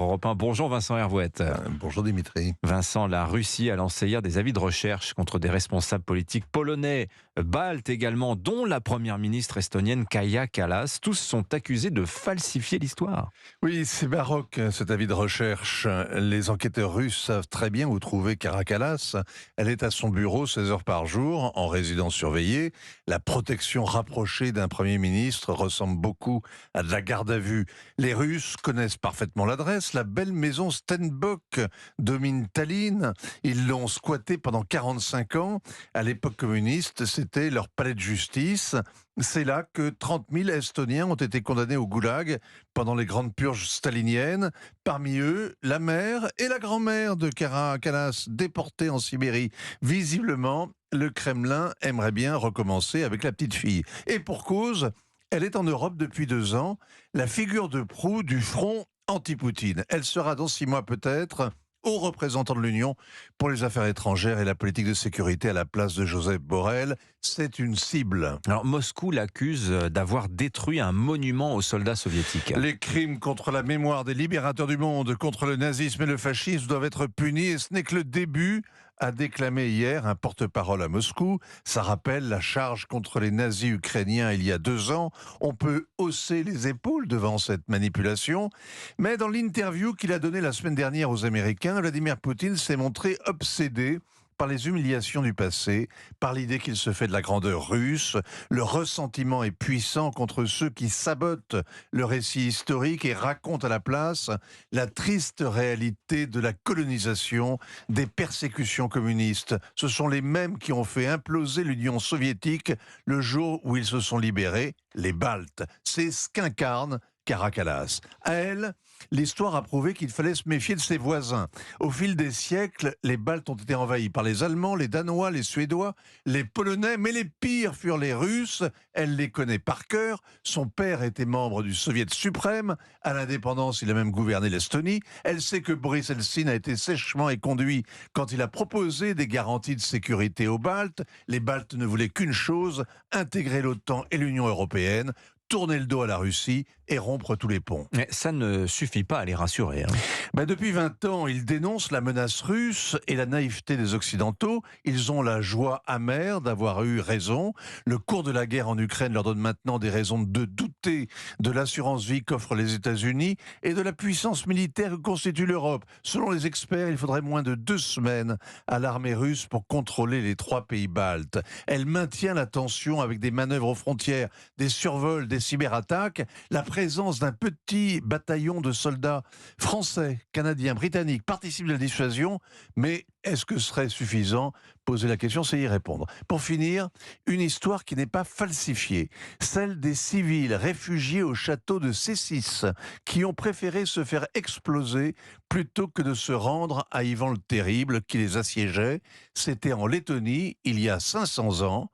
Europe 1. Bonjour Vincent Hervouette. Bonjour Dimitri. Vincent, la Russie a lancé hier des avis de recherche contre des responsables politiques polonais, baltes également, dont la première ministre estonienne Kaja Kallas. Tous sont accusés de falsifier l'histoire. Oui, c'est baroque cet avis de recherche. Les enquêteurs russes savent très bien où trouver Kaja Kallas. Elle est à son bureau 16 heures par jour, en résidence surveillée. La protection rapprochée d'un Premier ministre ressemble beaucoup à de la garde à vue. Les Russes connaissent parfaitement l'adresse. La belle maison Stenbock domine Tallinn. Ils l'ont squattée pendant 45 ans. À l'époque communiste, c'était leur palais de justice. C'est là que 30 000 Estoniens ont été condamnés au goulag pendant les grandes purges staliniennes. Parmi eux, la mère et la grand-mère de Kaja Kallas, déportées en Sibérie. Visiblement, le Kremlin aimerait bien recommencer avec la petite fille. Et pour cause, elle est en Europe depuis 2 ans, la figure de proue du front anti-Poutine. Elle sera dans 6 mois peut-être haut représentant de l'Union pour les affaires étrangères et la politique de sécurité à la place de Joseph Borrell. C'est une cible. Alors Moscou l'accuse d'avoir détruit un monument aux soldats soviétiques. Les crimes contre la mémoire des libérateurs du monde, contre le nazisme et le fascisme doivent être punis et ce n'est que le début, a déclamé hier un porte-parole à Moscou. Ça rappelle la charge contre les nazis ukrainiens il y a 2 ans. On peut hausser les épaules devant cette manipulation. Mais dans l'interview qu'il a donnée la semaine dernière aux Américains, Vladimir Poutine s'est montré obsédé par les humiliations du passé, par l'idée qu'il se fait de la grandeur russe. Le ressentiment est puissant contre ceux qui sabotent le récit historique et racontent à la place la triste réalité de la colonisation, des persécutions communistes. Ce sont les mêmes qui ont fait imploser l'Union soviétique le jour où ils se sont libérés, les Baltes. C'est ce qu'incarne Kaja Kallas. À elle, l'histoire a prouvé qu'il fallait se méfier de ses voisins. Au fil des siècles, les Baltes ont été envahis par les Allemands, les Danois, les Suédois, les Polonais, mais les pires furent les Russes. Elle les connaît par cœur. Son père était membre du Soviet suprême. À l'indépendance, il a même gouverné l'Estonie. Elle sait que Boris Eltsine a été sèchement éconduit quand il a proposé des garanties de sécurité aux Baltes. Les Baltes ne voulaient qu'une chose, intégrer l'OTAN et l'Union européenne, tourner le dos à la Russie et rompre tous les ponts. Mais ça ne suffit pas à les rassurer. Depuis 20 ans, ils dénoncent la menace russe et la naïveté des Occidentaux. Ils ont la joie amère d'avoir eu raison. Le cours de la guerre en Ukraine leur donne maintenant des raisons de douter de l'assurance vie qu'offrent les États-Unis et de la puissance militaire que constitue l'Europe. Selon les experts, il faudrait moins de 2 semaines à l'armée russe pour contrôler les 3 pays baltes. Elle maintient la tension avec des manœuvres aux frontières, des survols, des cyberattaques, la présence d'un petit bataillon de soldats français, canadiens, britanniques participe de la dissuasion, mais est-ce que ce serait suffisant? Poser la question, c'est y répondre. Pour finir, une histoire qui n'est pas falsifiée, celle des civils réfugiés au château de Césis, qui ont préféré se faire exploser plutôt que de se rendre à Ivan le Terrible qui les assiégeait. C'était en Lettonie, il y a 500 ans.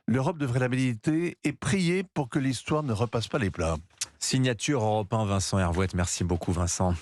L'Europe devrait la méditer et prier pour que l'histoire ne repasse pas les plats. Signature Europe 1, Vincent Hervouette. Merci beaucoup Vincent.